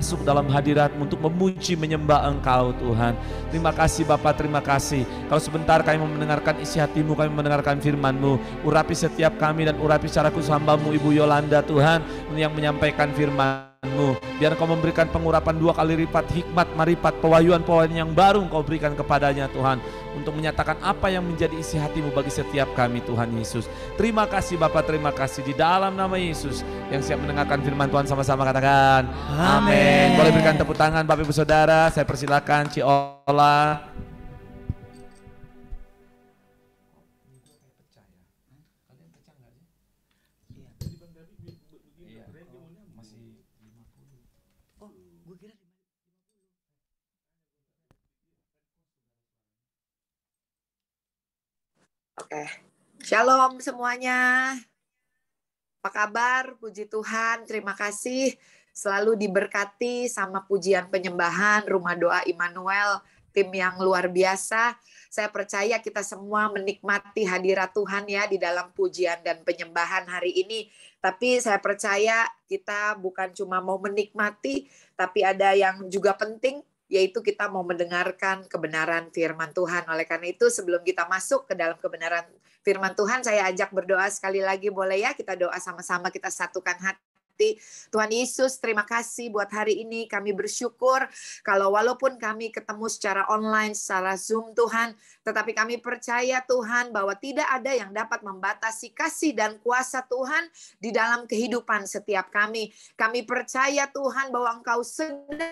masuk dalam hadirat-Mu untuk memuji menyembah Engkau Tuhan. Terima kasih Bapa, terima kasih. Kalau sebentar kami mau mendengarkan isi hati-Mu, kami mendengarkan firman-Mu. Urapi setiap kami dan urapi secara khusus hamba-Mu Ibu Yolanda Tuhan, yang menyampaikan firman-Mu. Biar Engkau memberikan pengurapan 2 kali lipat hikmat, marifat, pewahyuan-pewahyuan yang baru Engkau berikan kepadanya Tuhan, untuk menyatakan apa yang menjadi isi hati-Mu bagi setiap kami Tuhan Yesus. Terima kasih Bapa, terima kasih. Di dalam nama Yesus yang siap mendengarkan firman Tuhan, sama-sama katakan amin. Boleh berikan tepuk tangan Bapak Ibu Saudara. Saya persilakan Ciola. Oke, shalom semuanya. Apa kabar? Puji Tuhan, terima kasih. Selalu diberkati sama pujian penyembahan Rumah Doa Immanuel, tim yang luar biasa. Saya percaya kita semua menikmati hadirat Tuhan ya di dalam pujian dan penyembahan hari ini. Tapi saya percaya kita bukan cuma mau menikmati, tapi ada yang juga penting, yaitu kita mau mendengarkan kebenaran firman Tuhan. Oleh karena itu sebelum kita masuk ke dalam kebenaran firman Tuhan, saya ajak berdoa sekali lagi, boleh ya? Kita doa sama-sama, kita satukan hati. Tuhan Yesus, terima kasih buat hari ini. Kami bersyukur kalau walaupun kami ketemu secara online, secara Zoom Tuhan, tetapi kami percaya Tuhan bahwa tidak ada yang dapat membatasi kasih dan kuasa Tuhan di dalam kehidupan setiap kami. Kami percaya Tuhan bahwa Engkau sedang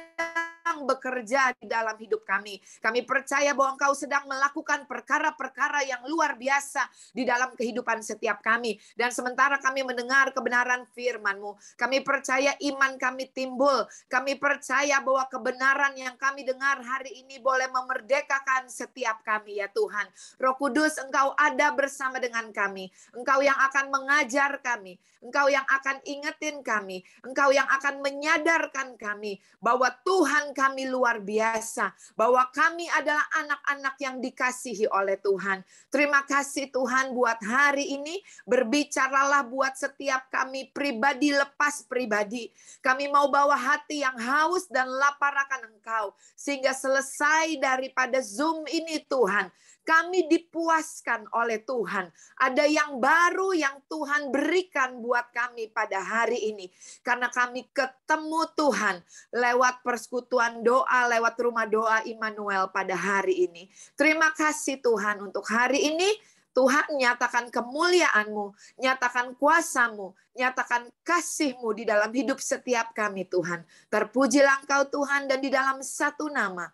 bekerja di dalam hidup kami. Kami percaya bahwa Engkau sedang melakukan perkara-perkara yang luar biasa di dalam kehidupan setiap kami. Dan sementara kami mendengar kebenaran firman-Mu, kami percaya iman kami timbul. Kami percaya bahwa kebenaran yang kami dengar hari ini boleh memerdekakan setiap kami ya Tuhan. Roh Kudus, Engkau ada bersama dengan kami. Engkau yang akan mengajar kami. Engkau yang akan ingetin kami. Engkau yang akan menyadarkan kami bahwa Tuhan kami luar biasa, bahwa kami adalah anak-anak yang dikasihi oleh Tuhan. Terima kasih Tuhan buat hari ini, berbicaralah buat setiap kami pribadi lepas pribadi. Kami mau bawa hati yang haus dan lapar akan Engkau, sehingga selesai daripada Zoom ini Tuhan, kami dipuaskan oleh Tuhan. Ada yang baru yang Tuhan berikan buat kami pada hari ini. Karena kami ketemu Tuhan lewat persekutuan doa, lewat Rumah Doa Immanuel pada hari ini. Terima kasih Tuhan untuk hari ini. Tuhan, nyatakan kemuliaan-Mu, nyatakan kuasa-Mu, nyatakan kasih-Mu di dalam hidup setiap kami Tuhan. Terpujilah Engkau Tuhan, dan di dalam satu nama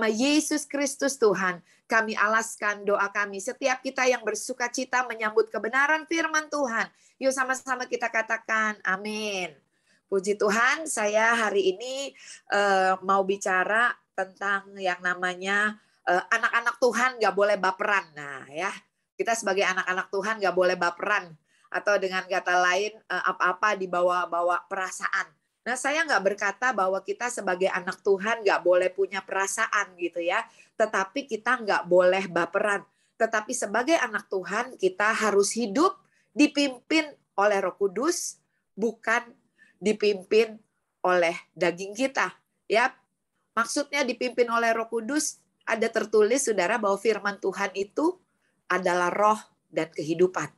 Yesus Kristus Tuhan, kami alaskan doa kami. Setiap kita yang bersuka cita menyambut kebenaran firman Tuhan, yuk sama-sama kita katakan amin. Puji Tuhan, saya hari ini mau bicara tentang yang namanya anak-anak Tuhan gak boleh baperan. Nah ya, kita sebagai anak-anak Tuhan gak boleh baperan. Atau dengan kata lain, apa-apa dibawa-bawa perasaan. Nah, saya nggak berkata bahwa kita sebagai anak Tuhan nggak boleh punya perasaan gitu ya. Tetapi kita nggak boleh baperan. Tetapi sebagai anak Tuhan, kita harus hidup dipimpin oleh Roh Kudus, bukan dipimpin oleh daging kita. Ya, maksudnya dipimpin oleh Roh Kudus, ada tertulis, saudara, bahwa firman Tuhan itu adalah roh dan kehidupan.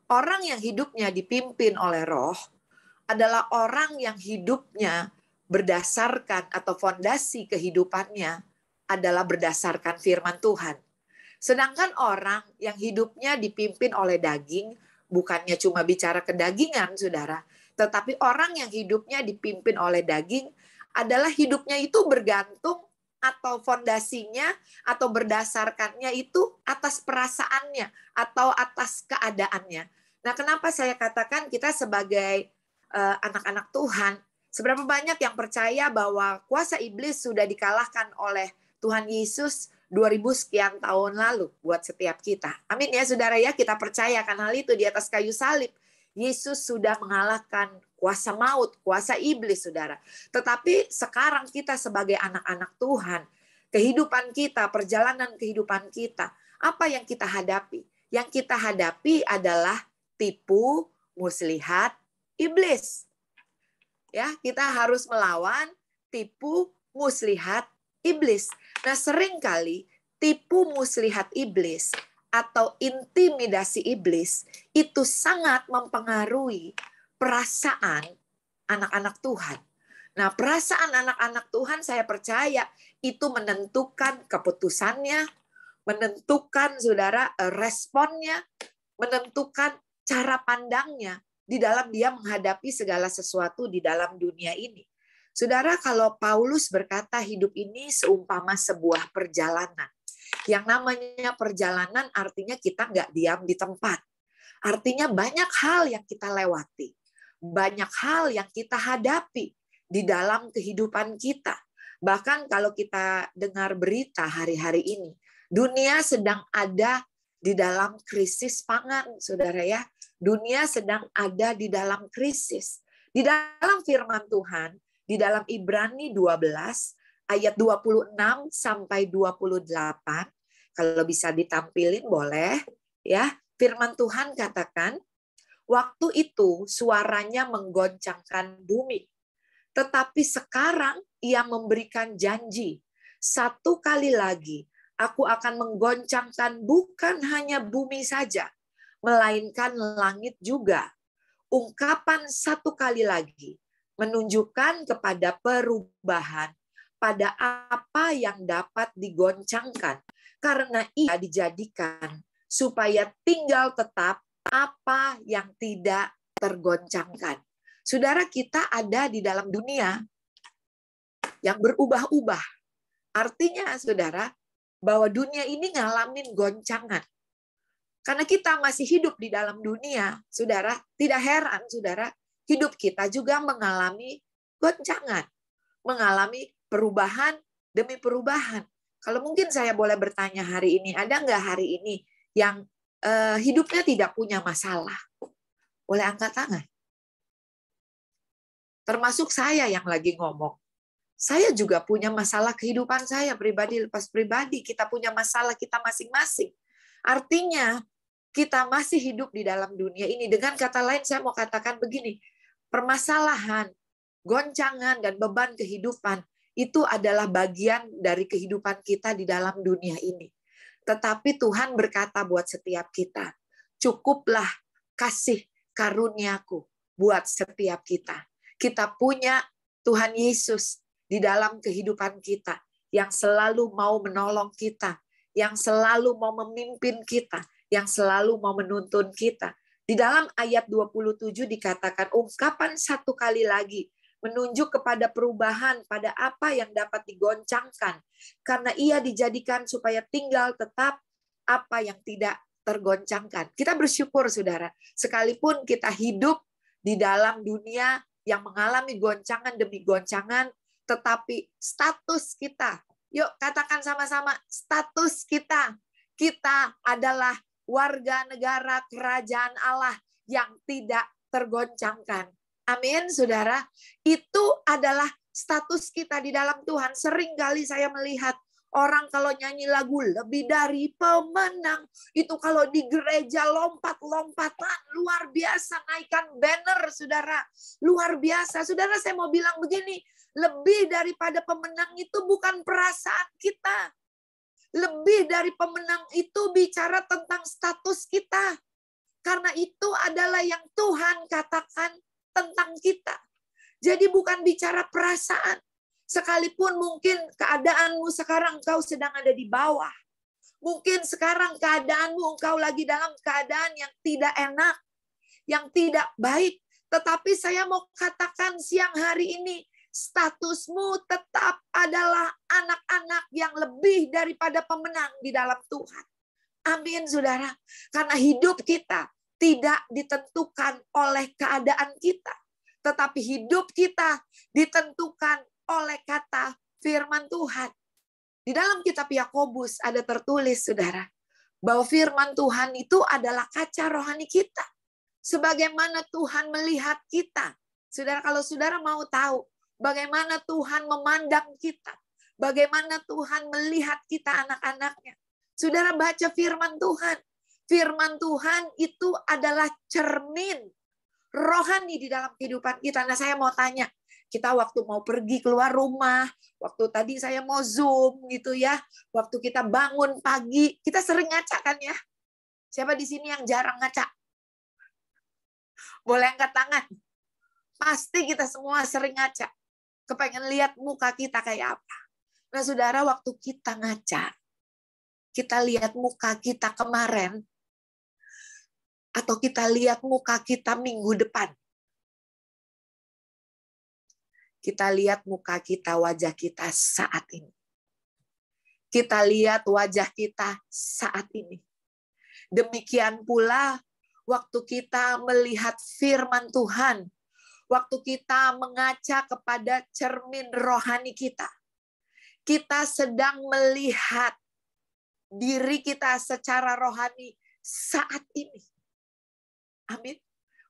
Orang yang hidupnya dipimpin oleh roh adalah orang yang hidupnya berdasarkan atau fondasi kehidupannya adalah berdasarkan firman Tuhan. Sedangkan orang yang hidupnya dipimpin oleh daging, bukannya cuma bicara kedagingan, saudara, tetapi orang yang hidupnya dipimpin oleh daging adalah hidupnya itu bergantung atau fondasinya atau berdasarkannya itu atas perasaannya atau atas keadaannya. Nah, kenapa saya katakan kita sebagai anak-anak Tuhan, seberapa banyak yang percaya bahwa kuasa iblis sudah dikalahkan oleh Tuhan Yesus 2000 sekian tahun lalu buat setiap kita. Amin ya saudara ya, kita percayakan hal itu di atas kayu salib. Yesus sudah mengalahkan kuasa maut, kuasa iblis, saudara. Tetapi sekarang kita sebagai anak-anak Tuhan, kehidupan kita, perjalanan kehidupan kita, apa yang kita hadapi? Yang kita hadapi adalah tipu, muslihat, iblis. Ya, kita harus melawan, tipu muslihat iblis. Nah, seringkali tipu muslihat iblis atau intimidasi iblis itu sangat mempengaruhi perasaan anak-anak Tuhan. Nah, perasaan anak-anak Tuhan saya percaya itu menentukan keputusannya, menentukan saudara responnya, menentukan cara pandangnya di dalam dia menghadapi segala sesuatu di dalam dunia ini. Saudara, kalau Paulus berkata hidup ini seumpama sebuah perjalanan. Yang namanya perjalanan artinya kita nggak diam di tempat. Artinya banyak hal yang kita lewati. Banyak hal yang kita hadapi di dalam kehidupan kita. Bahkan kalau kita dengar berita hari-hari ini, dunia sedang ada di dalam krisis pangan, saudara ya. Dunia sedang ada di dalam krisis. Di dalam firman Tuhan, di dalam Ibrani 12, ayat 26 sampai 28, kalau bisa ditampilin boleh, ya. Firman Tuhan katakan, waktu itu suaranya menggoncangkan bumi. Tetapi sekarang ia memberikan janji, satu kali lagi aku akan menggoncangkan bukan hanya bumi saja, melainkan langit juga. Ungkapan satu kali lagi menunjukkan kepada perubahan pada apa yang dapat digoncangkan, karena ia dijadikan supaya tinggal tetap apa yang tidak tergoncangkan. Saudara, kita ada di dalam dunia yang berubah-ubah. Artinya, saudara, bahwa dunia ini ngalamin goncangan. Karena kita masih hidup di dalam dunia, saudara, tidak heran, saudara, hidup kita juga mengalami goncangan, mengalami perubahan demi perubahan. Kalau mungkin saya boleh bertanya hari ini, ada nggak hari ini yang hidupnya tidak punya masalah? Boleh angkat tangan. Termasuk saya yang lagi ngomong. Saya juga punya masalah kehidupan saya pribadi, lepas pribadi. Kita punya masalah kita masing-masing. Artinya, kita masih hidup di dalam dunia ini. Dengan kata lain, saya mau katakan begini. Permasalahan, goncangan, dan beban kehidupan itu adalah bagian dari kehidupan kita di dalam dunia ini. Tetapi Tuhan berkata buat setiap kita, cukuplah kasih karuniaku buat setiap kita. Kita punya Tuhan Yesus di dalam kehidupan kita, yang selalu mau menolong kita, yang selalu mau memimpin kita, yang selalu mau menuntun kita. Di dalam ayat 27 dikatakan ungkapan satu kali lagi, menunjuk kepada perubahan pada apa yang dapat digoncangkan, karena ia dijadikan supaya tinggal tetap apa yang tidak tergoncangkan. Kita bersyukur, saudara, sekalipun kita hidup di dalam dunia yang mengalami goncangan demi goncangan, tetapi status kita, yuk katakan sama-sama, status kita adalah warga negara kerajaan Allah yang tidak tergoncangkan. Amin, saudara. Itu adalah status kita di dalam Tuhan. Seringkali saya melihat orang kalau nyanyi lagu lebih dari pemenang, itu kalau di gereja lompat-lompatan, luar biasa, naikkan banner, saudara. Luar biasa. Saudara, saya mau bilang begini, lebih daripada pemenang itu bukan perasaan kita. Lebih dari pemenang itu bicara tentang status kita. Karena itu adalah yang Tuhan katakan tentang kita. Jadi bukan bicara perasaan. Sekalipun mungkin keadaanmu sekarang engkau sedang ada di bawah. Mungkin sekarang keadaanmu engkau lagi dalam keadaan yang tidak enak, yang tidak baik. Tetapi saya mau katakan siang hari ini, statusmu tetap adalah anak-anak yang lebih daripada pemenang di dalam Tuhan. Amin, saudara. Karena hidup kita tidak ditentukan oleh keadaan kita, tetapi hidup kita ditentukan oleh kata firman Tuhan. Di dalam kitab Yakobus ada tertulis, saudara, bahwa firman Tuhan itu adalah kaca rohani kita. Sebagaimana Tuhan melihat kita. Saudara, kalau saudara mau tahu bagaimana Tuhan memandang kita, bagaimana Tuhan melihat kita anak-anaknya, saudara baca firman Tuhan. Firman Tuhan itu adalah cermin rohani di dalam kehidupan kita. Nah, saya mau tanya, Kita waktu mau pergi keluar rumah, waktu tadi saya mau Zoom gitu ya, waktu kita bangun pagi, kita sering ngaca kan ya? Siapa di sini yang jarang ngaca? Boleh angkat tangan. Pasti kita semua sering ngaca. Kepengen lihat muka kita kayak apa. Nah saudara, waktu kita ngaca, kita lihat muka kita kemarin, atau kita lihat muka kita minggu depan. Kita lihat muka kita, wajah kita saat ini. Kita lihat wajah kita saat ini. Demikian pula waktu kita melihat firman Tuhan, waktu kita mengaca kepada cermin rohani kita, kita sedang melihat diri kita secara rohani saat ini. Amin.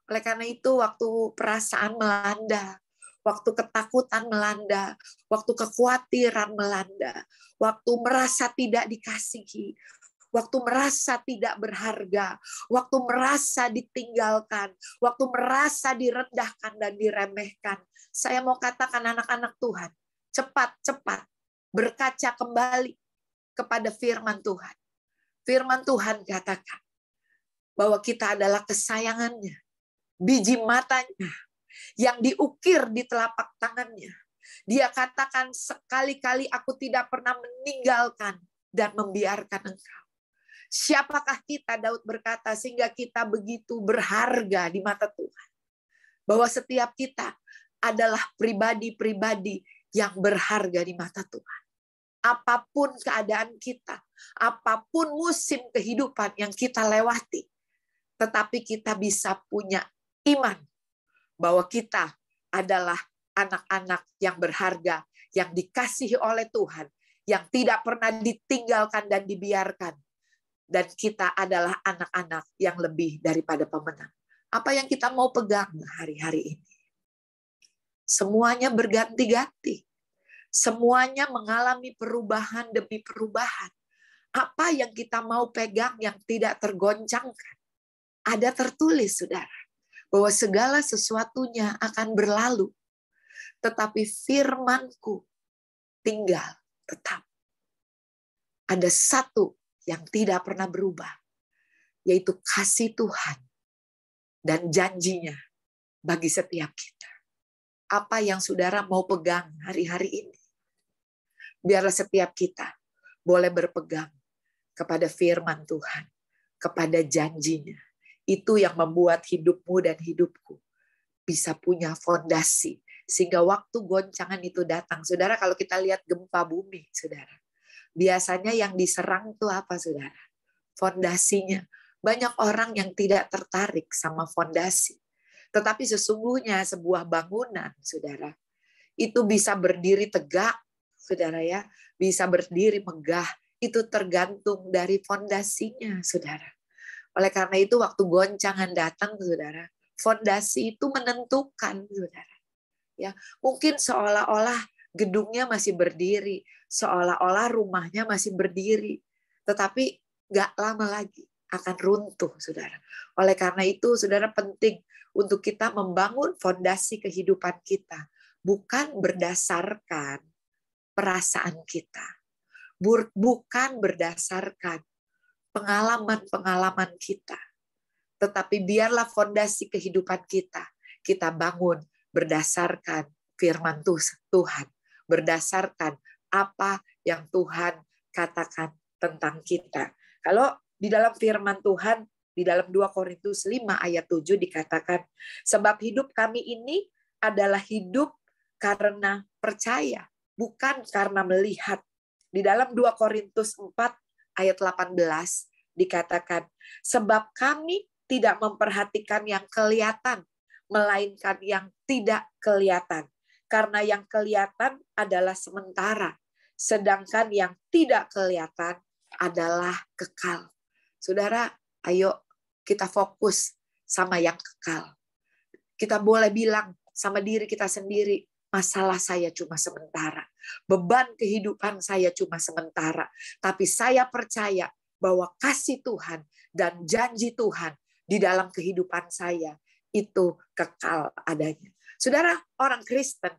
Oleh karena itu waktu perasaan melanda, waktu ketakutan melanda, waktu kekhawatiran melanda, waktu merasa tidak dikasihi, waktu merasa tidak berharga, waktu merasa ditinggalkan, waktu merasa direndahkan dan diremehkan. Saya mau katakan anak-anak Tuhan, cepat-cepat berkaca kembali kepada firman Tuhan. Firman Tuhan katakan bahwa kita adalah kesayangannya, biji matanya, yang diukir di telapak tangannya. Dia katakan, sekali-kali aku tidak pernah meninggalkan dan membiarkan engkau. Siapakah kita, Daud berkata, sehingga kita begitu berharga di mata Tuhan. Bahwa setiap kita adalah pribadi-pribadi yang berharga di mata Tuhan. Apapun keadaan kita, apapun musim kehidupan yang kita lewati, tetapi kita bisa punya iman bahwa kita adalah anak-anak yang berharga, yang dikasihi oleh Tuhan, yang tidak pernah ditinggalkan dan dibiarkan. Dan kita adalah anak-anak yang lebih daripada pemenang. Apa yang kita mau pegang hari-hari ini? Semuanya berganti-ganti. Semuanya mengalami perubahan demi perubahan. Apa yang kita mau pegang yang tidak tergoncangkan? Ada tertulis, saudara, bahwa segala sesuatunya akan berlalu, tetapi firman-Ku tinggal tetap. Ada satu yang tidak pernah berubah, yaitu kasih Tuhan dan janjinya bagi setiap kita. Apa yang saudara mau pegang hari-hari ini? Biarlah setiap kita boleh berpegang kepada firman Tuhan, kepada janjinya. Itu yang membuat hidupmu dan hidupku bisa punya fondasi. Sehingga waktu goncangan itu datang. Saudara, kalau kita lihat gempa bumi, saudara, biasanya yang diserang itu apa, saudara? Fondasinya. Banyak orang yang tidak tertarik sama fondasi. Tetapi sesungguhnya sebuah bangunan, saudara, itu bisa berdiri tegak, saudara ya, bisa berdiri megah. Itu tergantung dari fondasinya, saudara. Oleh karena itu waktu goncangan datang, saudara, fondasi itu menentukan, saudara. Ya, mungkin seolah-olah gedungnya masih berdiri, seolah-olah rumahnya masih berdiri, tetapi nggak lama lagi akan runtuh, saudara. Oleh karena itu, saudara, penting untuk kita membangun fondasi kehidupan kita, bukan berdasarkan perasaan kita, bukan berdasarkan pengalaman-pengalaman kita. Tetapi biarlah fondasi kehidupan kita bangun berdasarkan firman Tuhan, berdasarkan apa yang Tuhan katakan tentang kita. Kalau di dalam firman Tuhan, di dalam 2 Korintus 5 ayat 7 dikatakan, sebab hidup kami ini adalah hidup karena percaya, bukan karena melihat. Di dalam 2 Korintus 4 ayat 18 dikatakan, sebab kami tidak memperhatikan yang kelihatan, melainkan yang tidak kelihatan. Karena yang kelihatan adalah sementara, sedangkan yang tidak kelihatan adalah kekal. Saudara, ayo kita fokus sama yang kekal. Kita boleh bilang sama diri kita sendiri, masalah saya cuma sementara. Beban kehidupan saya cuma sementara. Tapi saya percaya bahwa kasih Tuhan dan janji Tuhan di dalam kehidupan saya itu kekal adanya. Saudara, orang Kristen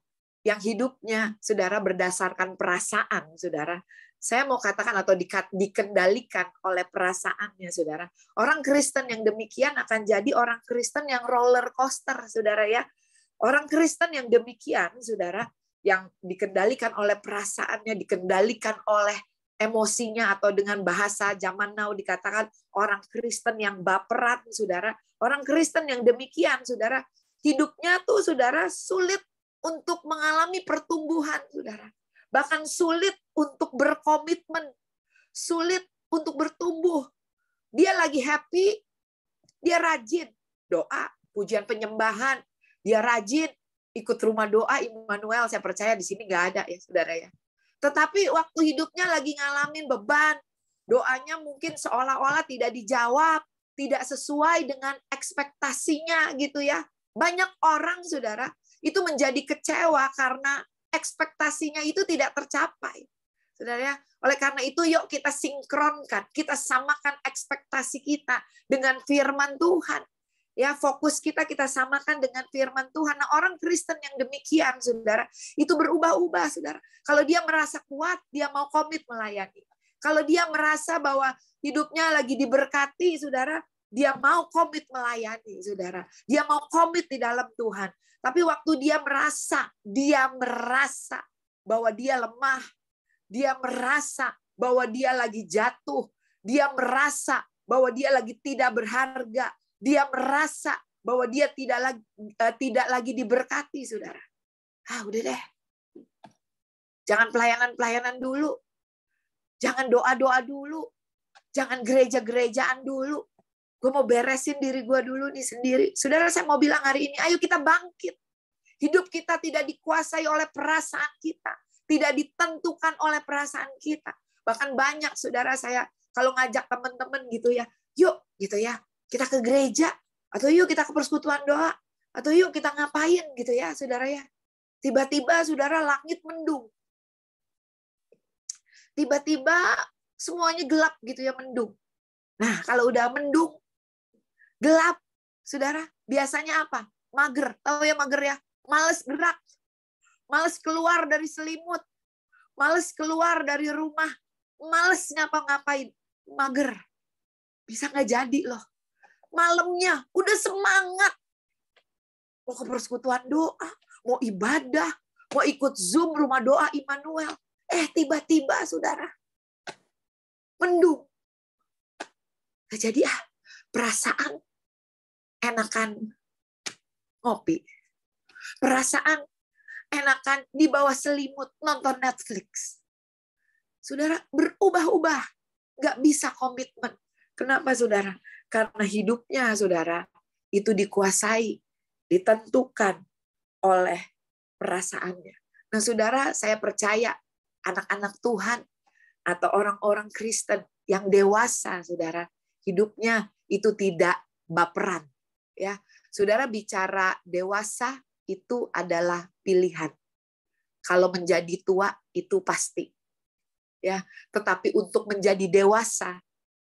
yang hidupnya, saudara, berdasarkan perasaan, saudara. Saya mau katakan atau dikendalikan oleh perasaannya, saudara. Orang Kristen yang demikian akan jadi orang Kristen yang roller coaster, saudara ya. Orang Kristen yang demikian, saudara, yang dikendalikan oleh perasaannya, dikendalikan oleh emosinya, atau dengan bahasa zaman now dikatakan orang Kristen yang baperan, saudara. Orang Kristen yang demikian, saudara, hidupnya tuh, saudara, sulit untuk mengalami pertumbuhan, saudara. Bahkan sulit untuk berkomitmen, sulit untuk bertumbuh. Dia lagi happy, dia rajin doa, pujian penyembahan, dia rajin ikut rumah doa Immanuel. Saya percaya di sini nggak ada ya, saudara ya. Tetapi waktu hidupnya lagi ngalamin beban, doanya mungkin seolah-olah tidak dijawab, tidak sesuai dengan ekspektasinya gitu ya. Banyak orang, saudara, itu menjadi kecewa karena ekspektasinya itu tidak tercapai. Saudara ya, oleh karena itu yuk kita sinkronkan, kita samakan ekspektasi kita dengan firman Tuhan. Ya, fokus kita samakan dengan firman Tuhan. Nah, orang Kristen yang demikian, saudara, itu berubah-ubah, saudara. Kalau dia merasa kuat, dia mau komit melayani. Kalau dia merasa bahwa hidupnya lagi diberkati, saudara, dia mau komit melayani, saudara. Dia mau komit di dalam Tuhan. Tapi waktu dia merasa bahwa dia lemah, dia merasa bahwa dia lagi jatuh, dia merasa bahwa dia lagi tidak berharga, dia merasa bahwa dia tidak lagi diberkati, saudara. Udah deh. Jangan pelayanan-pelayanan dulu. Jangan doa-doa dulu. Jangan gereja-gerejaan dulu. Gue mau beresin diri gue dulu nih sendiri. Saudara, saya mau bilang hari ini, ayo kita bangkit. Hidup kita tidak dikuasai oleh perasaan kita. Tidak ditentukan oleh perasaan kita. Bahkan banyak, saudara, saya kalau ngajak teman-teman gitu ya, yuk gitu ya, kita ke gereja, atau yuk kita ke persekutuan doa, atau yuk kita ngapain gitu ya, saudara ya. Tiba-tiba, saudara, langit mendung. Tiba-tiba semuanya gelap gitu ya, mendung. Nah, kalau udah mendung, gelap, saudara, biasanya apa? Mager, tahu ya mager ya? Males gerak, males keluar dari selimut, males keluar dari rumah, males ngapa-ngapain, mager. Bisa nggak jadi loh. Malamnya udah semangat. Mau ke persekutuan doa, mau ibadah, mau ikut Zoom rumah doa Immanuel. Tiba-tiba, saudara, mendung. Nggak jadi perasaan enakan ngopi. Perasaan enakan di bawah selimut nonton Netflix. Saudara, berubah-ubah. Nggak bisa komitmen. Kenapa, saudara? Karena hidupnya, saudara, itu dikuasai, ditentukan oleh perasaannya. Nah, saudara, saya percaya anak-anak Tuhan atau orang-orang Kristen yang dewasa, saudara, hidupnya itu tidak baperan. Ya, saudara, bicara dewasa itu adalah pilihan. Kalau menjadi tua itu pasti. Ya, tetapi untuk menjadi dewasa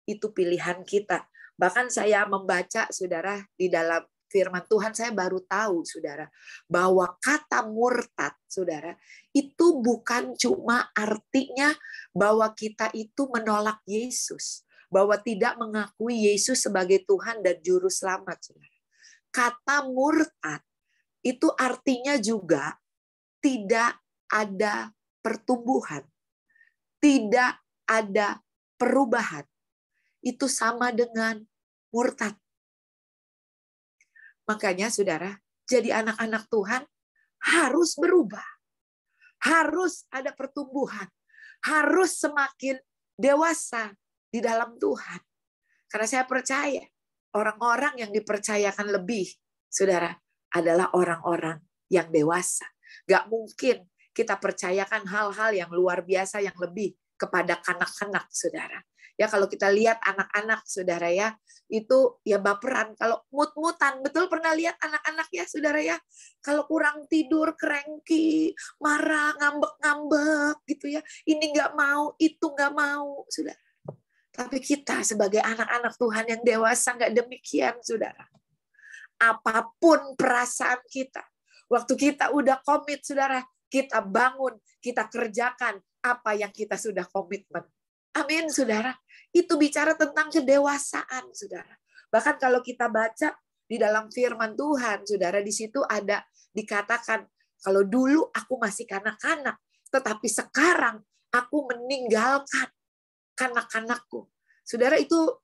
itu pilihan kita. Bahkan saya membaca, saudara, di dalam firman Tuhan saya baru tahu, saudara, bahwa kata murtad, saudara, itu bukan cuma artinya bahwa kita itu menolak Yesus, bahwa tidak mengakui Yesus sebagai Tuhan dan Juru Selamat, saudara. Kata murtad itu artinya juga tidak ada pertumbuhan, tidak ada perubahan. Itu sama dengan murtad. Makanya, saudara, jadi anak-anak Tuhan harus berubah. Harus ada pertumbuhan. Harus semakin dewasa di dalam Tuhan. Karena saya percaya, orang-orang yang dipercayakan lebih, saudara, adalah orang-orang yang dewasa. Gak mungkin kita percayakan hal-hal yang luar biasa yang lebih kepada kanak-kanak, saudara. Ya, kalau kita lihat anak-anak, saudara ya, itu ya baperan. Kalau mut-mutan, betul pernah lihat anak-anak ya, saudara ya. Kalau kurang tidur, cranky, marah, ngambek-ngambek gitu ya. Ini nggak mau, itu nggak mau, saudara. Tapi kita sebagai anak-anak Tuhan yang dewasa nggak demikian, saudara. Apapun perasaan kita, waktu kita udah komit, saudara, kita bangun, kita kerjakan apa yang kita sudah komitmen. Amin, saudara. Itu bicara tentang kedewasaan, saudara. Bahkan kalau kita baca di dalam firman Tuhan, saudara, di situ ada dikatakan, kalau dulu aku masih kanak-kanak, tetapi sekarang aku meninggalkan kanak-kanakku. Saudara, itu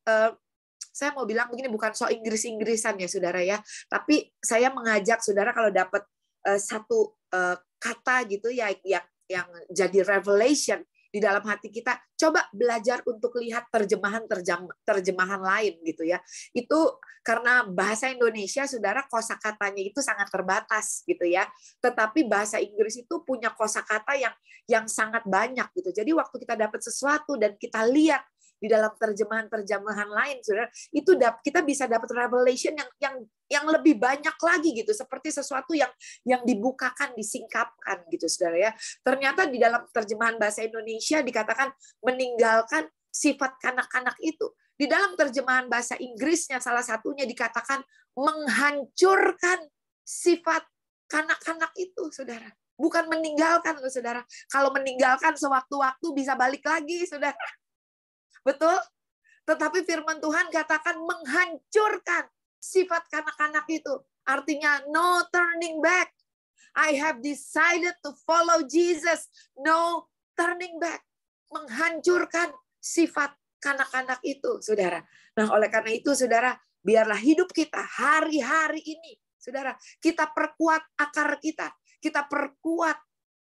saya mau bilang begini, bukan soal Inggris-Inggrisan ya, saudara ya. Tapi saya mengajak saudara kalau dapat satu kata gitu ya yang jadi revelation di dalam hati kita, coba belajar untuk lihat terjemahan lain gitu ya. Itu karena bahasa Indonesia, saudara, kosakatanya itu sangat terbatas gitu ya. Tetapi bahasa Inggris itu punya kosakata yang sangat banyak gitu. Jadi waktu kita dapat sesuatu dan kita lihat di dalam terjemahan lain, saudara, itu kita bisa dapat revelation yang lebih banyak lagi gitu, seperti sesuatu yang dibukakan, disingkapkan gitu, saudara ya. Ternyata di dalam terjemahan bahasa Indonesia dikatakan meninggalkan sifat kanak-kanak itu. Di dalam terjemahan bahasa Inggrisnya salah satunya dikatakan menghancurkan sifat kanak-kanak itu, saudara. Bukan meninggalkan, saudara. Kalau meninggalkan sewaktu-waktu bisa balik lagi, saudara. Betul? Tetapi firman Tuhan katakan menghancurkan sifat kanak-kanak itu. Artinya no turning back. I have decided to follow Jesus. No turning back. Menghancurkan sifat kanak-kanak itu, saudara. Nah, oleh karena itu, saudara, biarlah hidup kita hari-hari ini, saudara, kita perkuat akar kita. Kita perkuat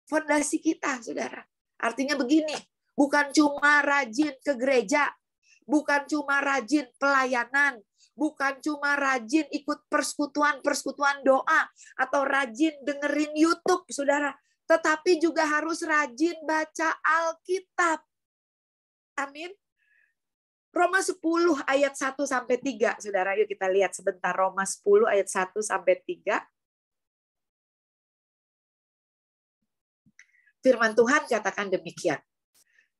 fondasi kita, saudara. Artinya begini, bukan cuma rajin ke gereja, bukan cuma rajin pelayanan, bukan cuma rajin ikut persekutuan doa, atau rajin dengerin YouTube, saudara. Tetapi juga harus rajin baca Alkitab. Amin. Roma 10 ayat 1-3, saudara. Yuk kita lihat sebentar Roma 10 ayat 1-3. Firman Tuhan katakan demikian.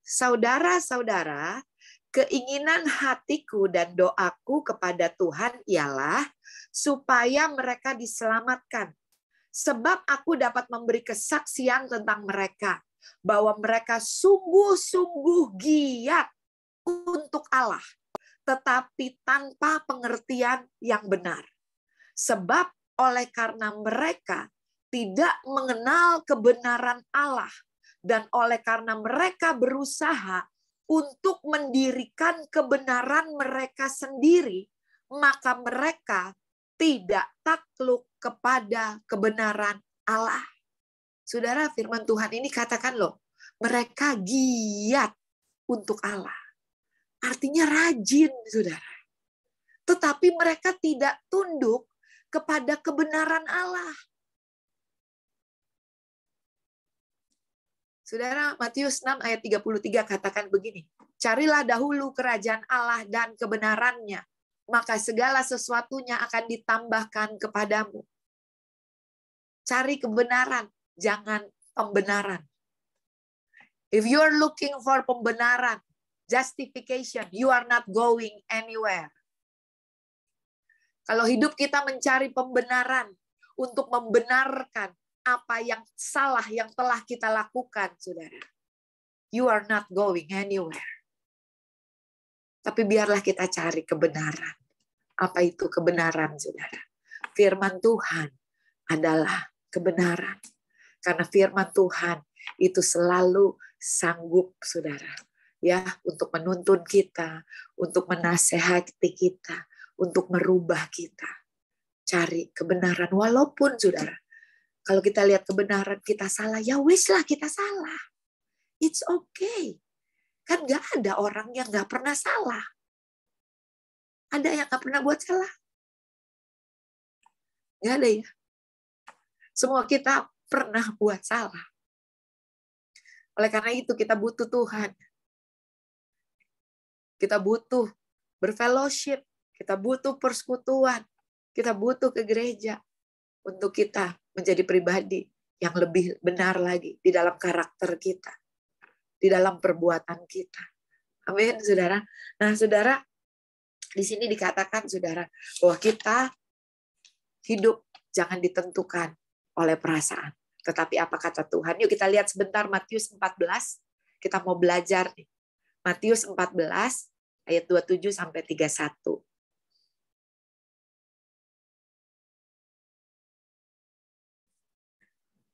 Saudara-saudara, keinginan hatiku dan doaku kepada Tuhan ialah supaya mereka diselamatkan. Sebab aku dapat memberi kesaksian tentang mereka, bahwa mereka sungguh-sungguh giat untuk Allah, tetapi tanpa pengertian yang benar. Sebab oleh karena mereka tidak mengenal kebenaran Allah, dan oleh karena mereka berusaha untuk mendirikan kebenaran mereka sendiri, maka mereka tidak takluk kepada kebenaran Allah. Saudara, firman Tuhan ini katakan loh, mereka giat untuk Allah. Artinya rajin, saudara. Tetapi mereka tidak tunduk kepada kebenaran Allah. Saudara, Matius 6 ayat 33 katakan begini, carilah dahulu kerajaan Allah dan kebenarannya, maka segala sesuatunya akan ditambahkan kepadamu. Cari kebenaran, jangan pembenaran. If you're looking for pembenaran, justification, you are not going anywhere. Kalau hidup kita mencari pembenaran untuk membenarkan apa yang salah yang telah kita lakukan, saudara, you are not going anywhere. Tapi biarlah kita cari kebenaran. Apa itu kebenaran, saudara? Firman Tuhan adalah kebenaran. Karena firman Tuhan itu selalu sanggup, saudara, ya, untuk menuntun kita, untuk menasehati kita, untuk merubah kita. Cari kebenaran, walaupun, saudara, kalau kita lihat kebenaran kita salah, ya wis lah kita salah. It's okay. Kan gak ada orang yang gak pernah salah. Ada yang gak pernah buat salah? Gak ada ya. Semua kita pernah buat salah. Oleh karena itu kita butuh Tuhan. Kita butuh berfellowship. Kita butuh persekutuan. Kita butuh ke gereja. Untuk kita menjadi pribadi yang lebih benar lagi di dalam karakter kita, di dalam perbuatan kita. Amin, saudara. Nah, saudara, di sini dikatakan, saudara, bahwa kita hidup jangan ditentukan oleh perasaan. Tetapi apa kata Tuhan? Yuk kita lihat sebentar Matius 14. Kita mau belajar nih. Matius 14 ayat 27 sampai 31.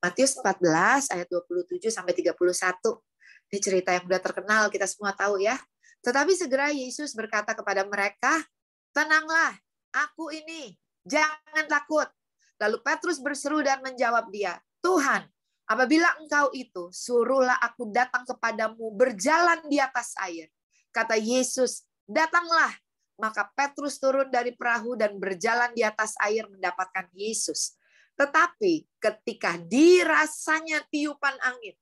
Matius 14 ayat 27 sampai 31. Ini cerita yang udah terkenal, kita semua tahu ya. Tetapi segera Yesus berkata kepada mereka, "Tenanglah, aku ini, jangan takut." Lalu Petrus berseru dan menjawab dia, "Tuhan, apabila engkau itu, suruhlah aku datang kepadamu berjalan di atas air." Kata Yesus, "Datanglah." Maka Petrus turun dari perahu dan berjalan di atas air mendapatkan Yesus. Tetapi ketika dirasanya tiupan angin,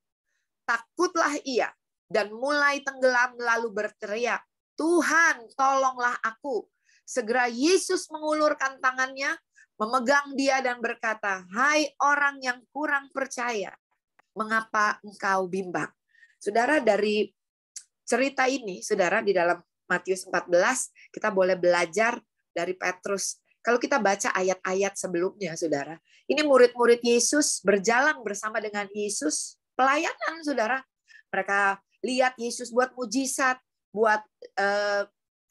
takutlah ia dan mulai tenggelam lalu berteriak, "Tuhan, tolonglah aku." Segera Yesus mengulurkan tangannya, memegang dia dan berkata, "Hai orang yang kurang percaya, mengapa engkau bimbang?" Saudara, dari cerita ini, saudara, di dalam Matius 14, kita boleh belajar dari Petrus. Kalau kita baca ayat-ayat sebelumnya, saudara, ini murid-murid Yesus berjalan bersama dengan Yesus, pelayanan, saudara. Mereka lihat Yesus buat mujizat, buat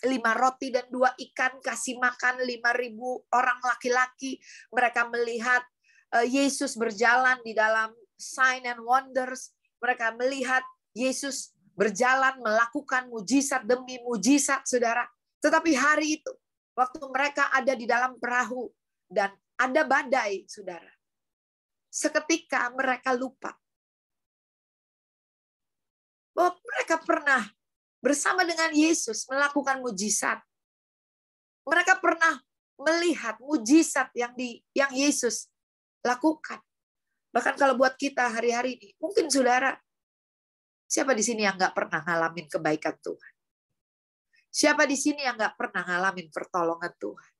5 roti dan 2 ikan, kasih makan 5.000 orang laki-laki. Mereka melihat Yesus berjalan di dalam sign and wonders. Mereka melihat Yesus berjalan melakukan mujizat demi mujizat, saudara. Tetapi hari itu, waktu mereka ada di dalam perahu dan ada badai, saudara. Seketika mereka lupa bahwa mereka pernah bersama dengan Yesus melakukan mujizat. Mereka pernah melihat mujizat yang Yesus lakukan. Bahkan kalau buat kita hari-hari ini, mungkin saudara, siapa di sini yang nggak pernah ngalamin kebaikan Tuhan? Siapa di sini yang nggak pernah ngalamin pertolongan Tuhan?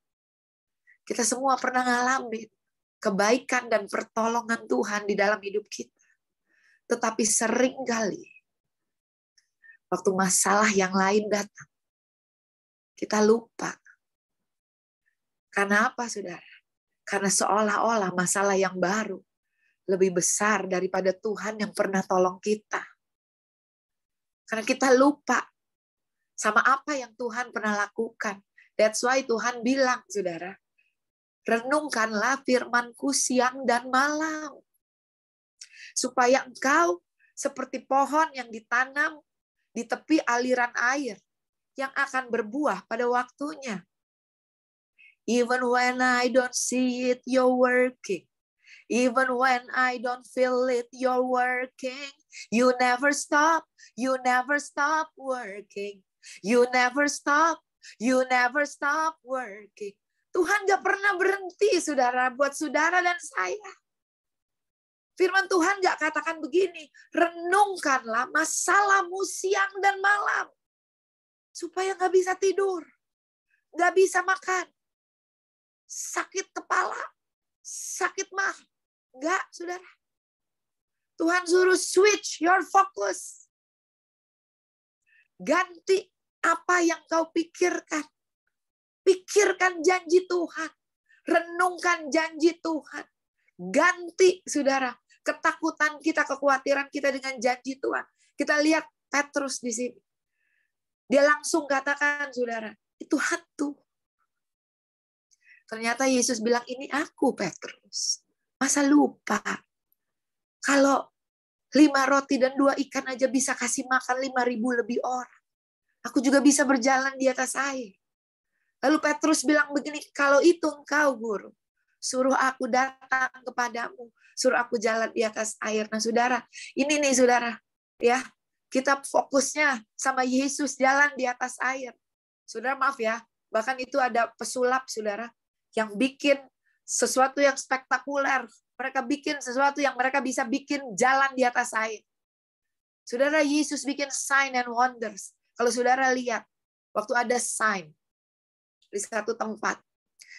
Kita semua pernah ngalamin kebaikan dan pertolongan Tuhan di dalam hidup kita. Tetapi seringkali waktu masalah yang lain datang, kita lupa. Karena apa, saudara? Karena seolah-olah masalah yang baru lebih besar daripada Tuhan yang pernah tolong kita. Karena kita lupa sama apa yang Tuhan pernah lakukan. That's why Tuhan bilang, saudara, renungkanlah firman-Ku siang dan malam. Supaya engkau seperti pohon yang ditanam di tepi aliran air yang akan berbuah pada waktunya. Even when I don't see it, you're working. Even when I don't feel it, you're working. You never stop working. You never stop working. Tuhan gak pernah berhenti, saudara, buat saudara dan saya. Firman Tuhan gak katakan begini, renungkanlah masalahmu siang dan malam. Supaya gak bisa tidur, gak bisa makan, sakit kepala, sakit mah. Enggak, saudara. Tuhan suruh switch your focus. Ganti apa yang kau pikirkan. Pikirkan janji Tuhan. Renungkan janji Tuhan. Ganti, saudara, ketakutan kita, kekhawatiran kita dengan janji Tuhan. Kita lihat Petrus di sini. Dia langsung katakan, saudara, itu hantu. Ternyata Yesus bilang, ini aku, Petrus. Masa lupa? Kalau 5 roti dan 2 ikan aja bisa kasih makan 5.000 lebih orang. Aku juga bisa berjalan di atas air. Lalu Petrus bilang begini, kalau itu engkau, Guru, suruh aku datang kepadamu. Suruh aku jalan di atas air. Nah, saudara, ini nih, saudara, ya, kita fokusnya sama Yesus jalan di atas air. Saudara, maaf ya, bahkan itu ada pesulap, saudara, yang bikin sesuatu yang spektakuler. Mereka bikin sesuatu yang mereka bisa bikin jalan di atas air. Saudara, Yesus bikin sign and wonders. Kalau saudara lihat, waktu ada sign di satu tempat,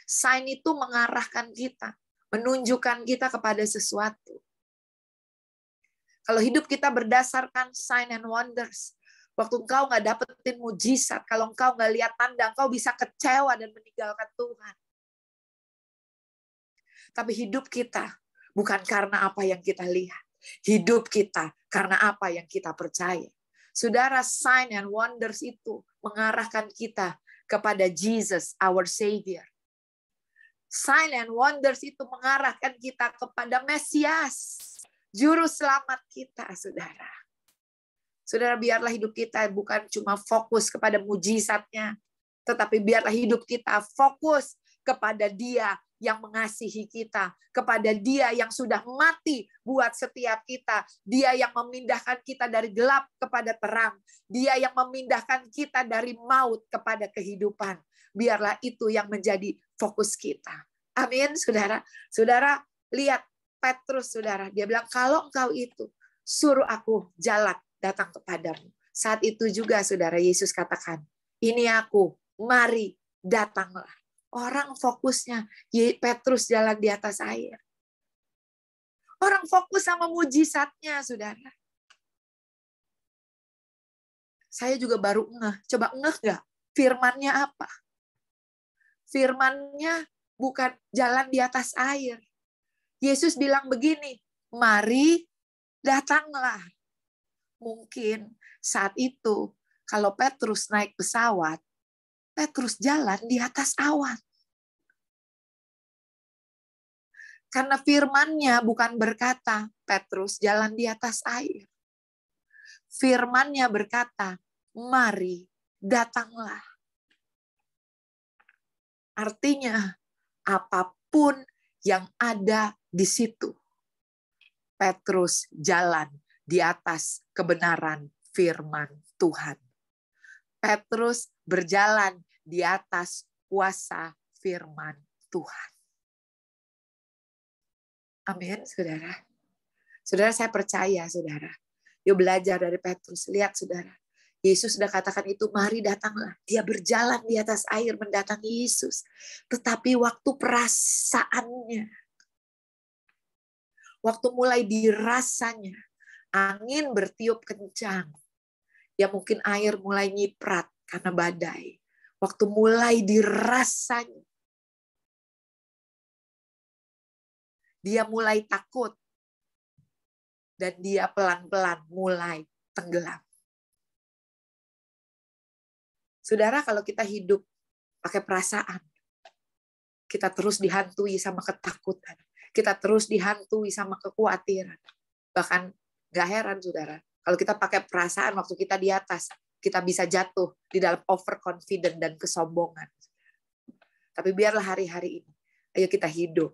sign itu mengarahkan kita, menunjukkan kita kepada sesuatu. Kalau hidup kita berdasarkan sign and wonders, waktu engkau nggak dapetin mujizat, kalau engkau nggak lihat tanda, engkau bisa kecewa dan meninggalkan Tuhan. Tapi hidup kita bukan karena apa yang kita lihat. Hidup kita karena apa yang kita percaya. Saudara, sign and wonders itu mengarahkan kita kepada Jesus, our Savior. Sign and wonders itu mengarahkan kita kepada Mesias, Juru Selamat kita, saudara. Saudara, biarlah hidup kita bukan cuma fokus kepada mujizatnya, tetapi biarlah hidup kita fokus kepada Dia yang mengasihi kita, kepada Dia yang sudah mati buat setiap kita, Dia yang memindahkan kita dari gelap kepada terang, Dia yang memindahkan kita dari maut kepada kehidupan. Biarlah itu yang menjadi fokus kita. Amin, saudara. Saudara, lihat Petrus, saudara. Dia bilang, kalau engkau itu, suruh aku jalan datang kepadamu. Saat itu juga, saudara, Yesus katakan, ini aku, mari datanglah. Orang fokusnya, Petrus jalan di atas air. Orang fokus sama mujizatnya, saudara. Saya juga baru ngeh. Coba ngeh nggak? Firmannya apa? Firmannya bukan jalan di atas air. Yesus bilang begini, mari datanglah. Mungkin saat itu, kalau Petrus naik pesawat, Petrus jalan di atas awan. Karena firmannya bukan berkata, Petrus jalan di atas air. Firmannya berkata, mari datanglah. Artinya, apapun yang ada di situ, Petrus jalan di atas kebenaran firman Tuhan. Petrus berjalan di atas kuasa firman Tuhan. Amin, saudara. Saudara, saya percaya, saudara. Yuk belajar dari Petrus. Lihat, saudara. Yesus sudah katakan itu, mari datanglah. Dia berjalan di atas air mendatangi Yesus. Tetapi waktu perasaannya, waktu mulai dirasanya, angin bertiup kencang. Ya mungkin air mulai nyiprat karena badai. Waktu mulai dirasanya, dia mulai takut. Dan dia pelan-pelan mulai tenggelam. Saudara, kalau kita hidup pakai perasaan, kita terus dihantui sama ketakutan. Kita terus dihantui sama kekhawatiran. Bahkan gak heran, saudara. Kalau kita pakai perasaan waktu kita di atas, kita bisa jatuh di dalam overconfident dan kesombongan. Tapi biarlah hari-hari ini, ayo kita hidup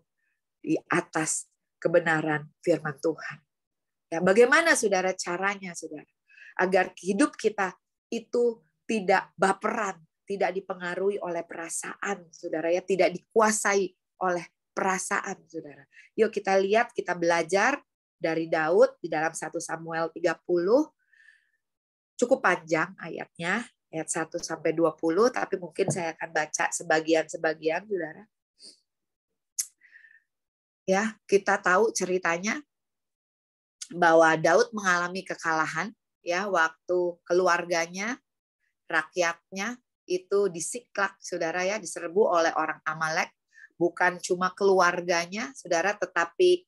di atas kebenaran firman Tuhan. Ya, bagaimana, saudara, caranya, saudara? Agar hidup kita itu tidak baperan, tidak dipengaruhi oleh perasaan, saudara, ya, tidak dikuasai oleh perasaan, saudara. Yuk kita lihat, kita belajar dari Daud di dalam 1 Samuel 30. Cukup panjang ayatnya, ayat 1 sampai 20, tapi mungkin saya akan baca sebagian-sebagian, saudara. Ya, kita tahu ceritanya bahwa Daud mengalami kekalahan, ya, waktu keluarganya, rakyatnya itu disiklak, saudara, ya, diserbu oleh orang Amalek. Bukan cuma keluarganya, saudara, tetapi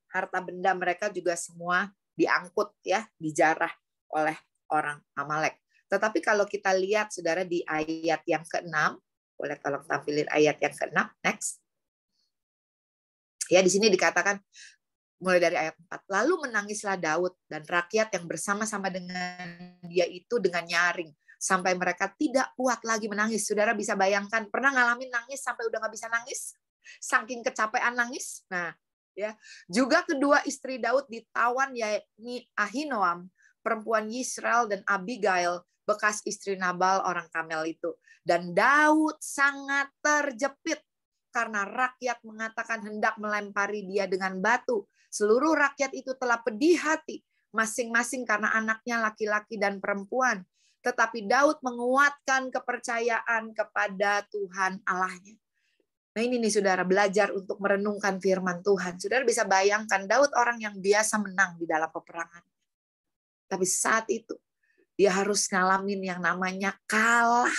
harta benda mereka juga semua diangkut, ya, dijarah oleh orang Amalek. Tetapi kalau kita lihat, saudara, di ayat yang ke-6, boleh tolong tampilin ayat yang ke-6, next. Ya, di sini dikatakan mulai dari ayat 4. Lalu menangislah Daud dan rakyat yang bersama-sama dengan dia itu dengan nyaring. Sampai mereka tidak kuat lagi menangis. Saudara bisa bayangkan, pernah ngalamin nangis sampai udah nggak bisa nangis? Saking kecapean nangis? Nah, ya. Juga kedua istri Daud ditawan, yakni Ahinoam, perempuan Yisrael, dan Abigail, bekas istri Nabal, orang Kamel itu. Dan Daud sangat terjepit karena rakyat mengatakan hendak melempari dia dengan batu. Seluruh rakyat itu telah pedih hati, masing-masing karena anaknya laki-laki dan perempuan. Tetapi Daud menguatkan kepercayaan kepada Tuhan Allahnya. Nah ini nih, saudara, belajar untuk merenungkan firman Tuhan. Saudara bisa bayangkan, Daud orang yang biasa menang di dalam peperangan. Tapi saat itu, dia harus ngalamin yang namanya kalah.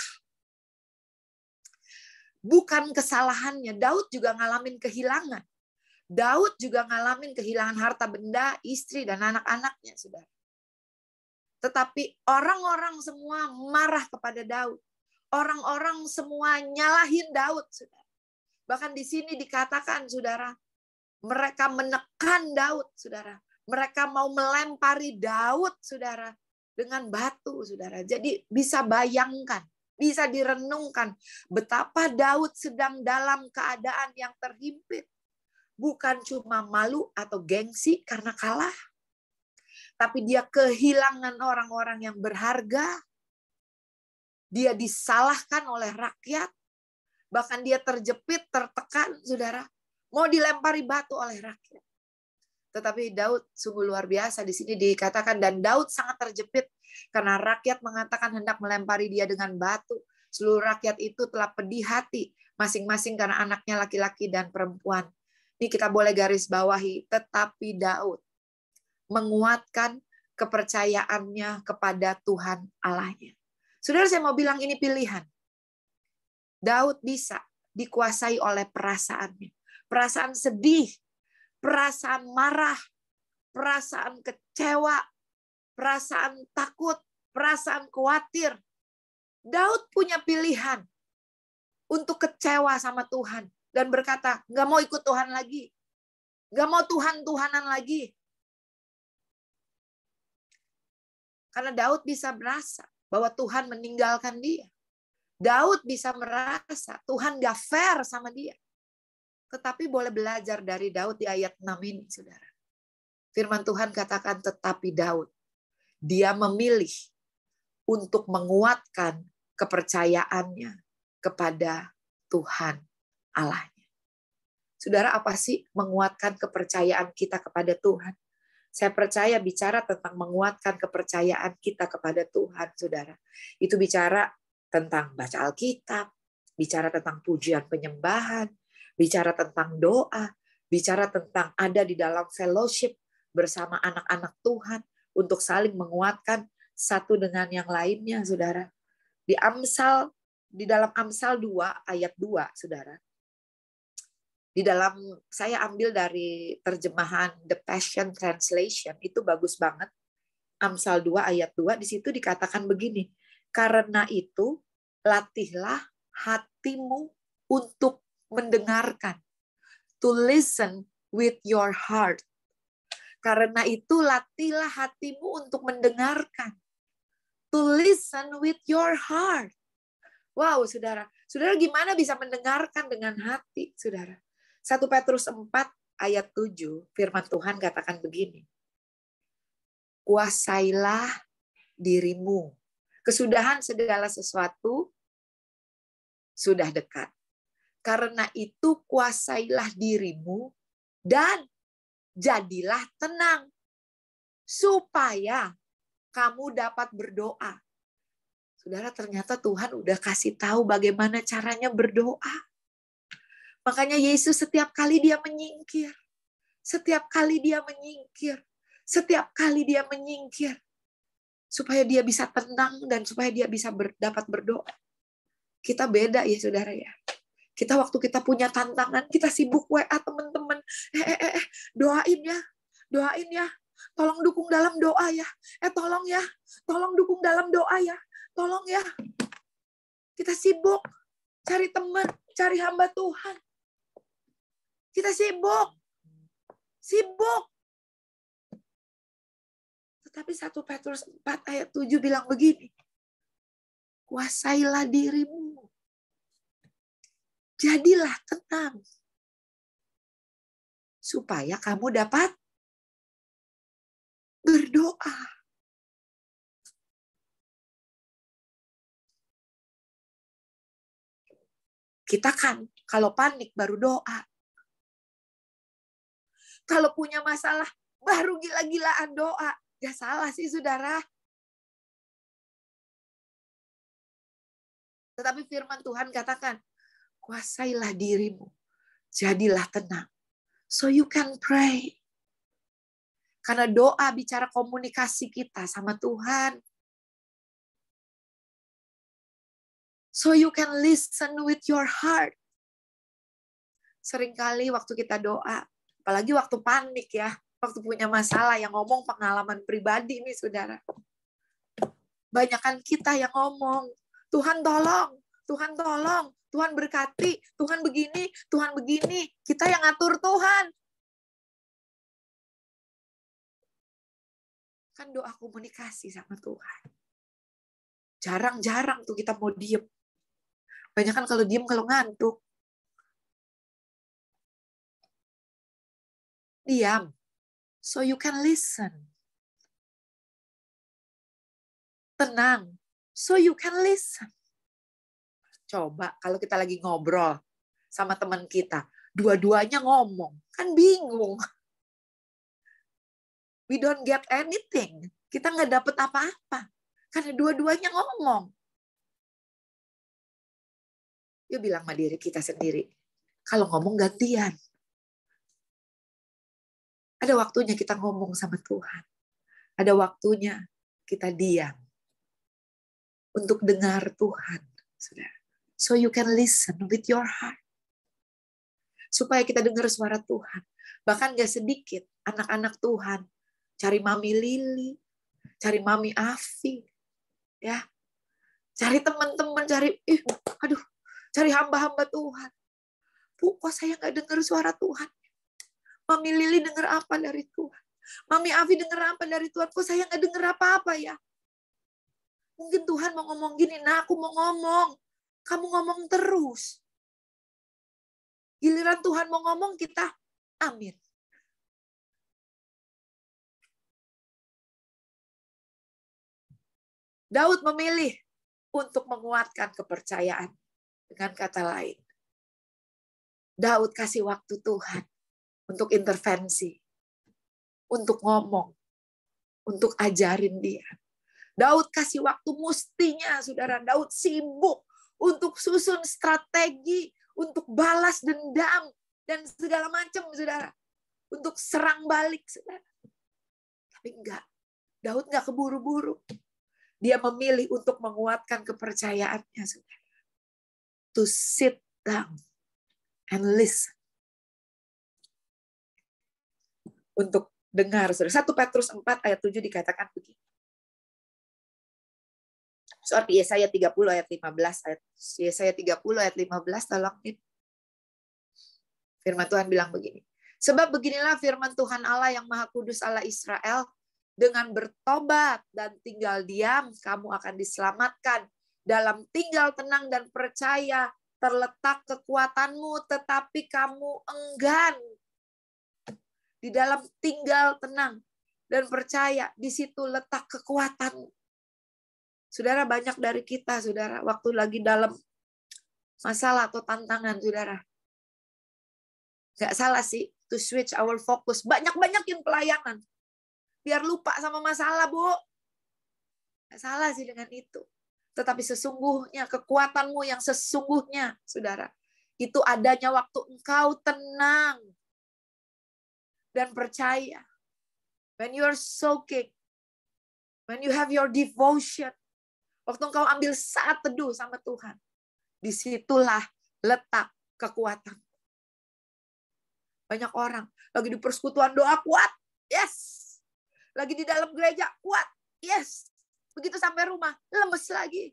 Bukan kesalahannya, Daud juga ngalamin kehilangan. Daud juga ngalamin kehilangan harta benda, istri, dan anak-anaknya, saudara. Tetapi orang-orang semua marah kepada Daud. Orang-orang semua nyalahin Daud, saudara. Bahkan di sini dikatakan, saudara, mereka menekan Daud, saudara. Mereka mau melempari Daud, saudara, dengan batu, saudara. Jadi bisa bayangkan, bisa direnungkan betapa Daud sedang dalam keadaan yang terhimpit. Bukan cuma malu atau gengsi karena kalah, tapi dia kehilangan orang-orang yang berharga. Dia disalahkan oleh rakyat, bahkan dia terjepit, tertekan, saudara, mau dilempari batu oleh rakyat. Tetapi Daud sungguh luar biasa. Di sini dikatakan, dan Daud sangat terjepit karena rakyat mengatakan hendak melempari dia dengan batu. Seluruh rakyat itu telah pedih hati, masing-masing karena anaknya laki-laki dan perempuan. Ini kita boleh garis bawahi, tetapi Daud menguatkan kepercayaannya kepada Tuhan Allahnya. Saudara, saya mau bilang ini pilihan. Daud bisa dikuasai oleh perasaannya. Perasaan sedih, perasaan marah, perasaan kecewa, perasaan takut, perasaan khawatir. Daud punya pilihan untuk kecewa sama Tuhan dan berkata, nggak mau ikut Tuhan lagi. Nggak mau Tuhan-Tuhanan lagi. Karena Daud bisa merasa bahwa Tuhan meninggalkan dia. Daud bisa merasa Tuhan nggak fair sama dia. Tetapi boleh belajar dari Daud di ayat 6 ini, saudara. Firman Tuhan katakan, tetapi Daud, dia memilih untuk menguatkan kepercayaannya kepada Tuhan Allahnya. Saudara, apa sih menguatkan kepercayaan kita kepada Tuhan? Saya percaya bicara tentang menguatkan kepercayaan kita kepada Tuhan, saudara. Itu bicara tentang baca Alkitab, bicara tentang pujian penyembahan, bicara tentang doa, bicara tentang ada di dalam fellowship bersama anak-anak Tuhan untuk saling menguatkan satu dengan yang lainnya, saudara. Di dalam Amsal 2 ayat 2, saudara. Di dalam, saya ambil dari terjemahan The Passion Translation, itu bagus banget. Amsal 2 ayat 2, di situ dikatakan begini, karena itu latihlah hatimu untuk mendengarkan. To listen with your heart. Karena itu latihlah hatimu untuk mendengarkan. To listen with your heart. Wow, saudara. Saudara, gimana bisa mendengarkan dengan hati, saudara? 1 Petrus 4 ayat 7, firman Tuhan katakan begini. Kuasailah dirimu. Kesudahan segala sesuatu sudah dekat. Karena itu kuasailah dirimu dan jadilah tenang. Supaya kamu dapat berdoa. Saudara, ternyata Tuhan udah kasih tahu bagaimana caranya berdoa. Makanya Yesus setiap kali dia menyingkir. Setiap kali dia menyingkir. Setiap kali dia menyingkir. Supaya dia bisa tenang dan supaya dia bisa dapat berdoa. Kita beda ya saudara ya. Kita waktu kita punya tantangan, kita sibuk WA teman-teman. Doain ya. Doain ya. Tolong dukung dalam doa ya. Tolong ya. Tolong dukung dalam doa ya. Tolong ya. Kita sibuk cari teman, cari hamba Tuhan. Kita sibuk. Sibuk. Tetapi 1 Petrus 4 ayat 7 bilang begini. Kuasailah dirimu. Jadilah tenang. Supaya kamu dapat berdoa. Kita kan kalau panik baru doa. Kalau punya masalah baru gila-gilaan doa. Ya salah sih saudara. Tetapi firman Tuhan katakan, kuasailah dirimu. Jadilah tenang. So you can pray. Karena doa bicara komunikasi kita sama Tuhan. So you can listen with your heart. Seringkali waktu kita doa, Apalagi waktu panik ya, waktu punya masalah, yang ngomong pengalaman pribadi nih saudara. Banyakan kita yang ngomong, Tuhan tolong, Tuhan tolong, Tuhan berkati, Tuhan begini, Tuhan begini. Kita yang ngatur Tuhan. Kan doa komunikasi sama Tuhan. Jarang-jarang tuh kita mau diem. Banyakan kalau diem kalau ngantuk. Diam, so you can listen. Tenang, so you can listen. Coba kalau kita lagi ngobrol sama teman kita, dua-duanya ngomong, kan bingung. We don't get anything. Kita nggak dapet apa-apa. Karena dua-duanya ngomong. Yuk bilang sama diri kita sendiri, kalau ngomong gantian. Ada waktunya kita ngomong sama Tuhan. Ada waktunya kita diam. Untuk dengar Tuhan. Saudara. So you can listen with your heart. Supaya kita dengar suara Tuhan. Bahkan gak sedikit anak-anak Tuhan. Cari Mami Lili. Cari Mami Afi. Ya. Cari teman-teman. Cari hamba-hamba Tuhan. Bu, kok saya gak dengar suara Tuhan? Mami Lili dengar apa dari Tuhan? Mami Afi dengar apa dari Tuhan? Kok saya nggak dengar apa-apa ya? Mungkin Tuhan mau ngomong gini, nah aku mau ngomong. Kamu ngomong terus. Giliran Tuhan mau ngomong kita, amin. Daud memilih untuk menguatkan kepercayaan. Dengan kata lain, Daud kasih waktu Tuhan untuk intervensi, untuk ngomong, untuk ajarin dia. Daud kasih waktu mustinya, saudara. Daud sibuk untuk susun strategi, untuk balas dendam, dan segala macam, saudara. Untuk serang balik, saudara. Tapi enggak. Daud enggak keburu-buru. Dia memilih untuk menguatkan kepercayaannya, saudara. To sit down and listen. Untuk dengar, saudara. 1 Petrus 4 ayat 7 dikatakan begini. Sorry, Yesaya 30 ayat 15. Yesaya 30 ayat 15, tolong. Firman Tuhan bilang begini. Sebab beginilah firman Tuhan Allah yang Maha Kudus Allah Israel. Dengan bertobat dan tinggal diam, kamu akan diselamatkan. Dalam tinggal tenang dan percaya, terletak kekuatanmu, tetapi kamu enggan. Di dalam tinggal tenang dan percaya, di situ letak kekuatanmu. Saudara, banyak dari kita, saudara, waktu lagi dalam masalah atau tantangan, saudara. Gak salah sih, to switch our focus. Banyak-banyakin pelayanan. Biar lupa sama masalah, Bu. Gak salah sih dengan itu. Tetapi sesungguhnya, kekuatanmu yang sesungguhnya, saudara, itu adanya waktu engkau tenang dan percaya. When you are soaking, when you have your devotion, waktu engkau ambil saat teduh sama Tuhan, disitulah letak kekuatan. Banyak orang lagi di persekutuan doa kuat, yes. Lagi di dalam gereja kuat, yes. Begitu sampai rumah, lemes lagi.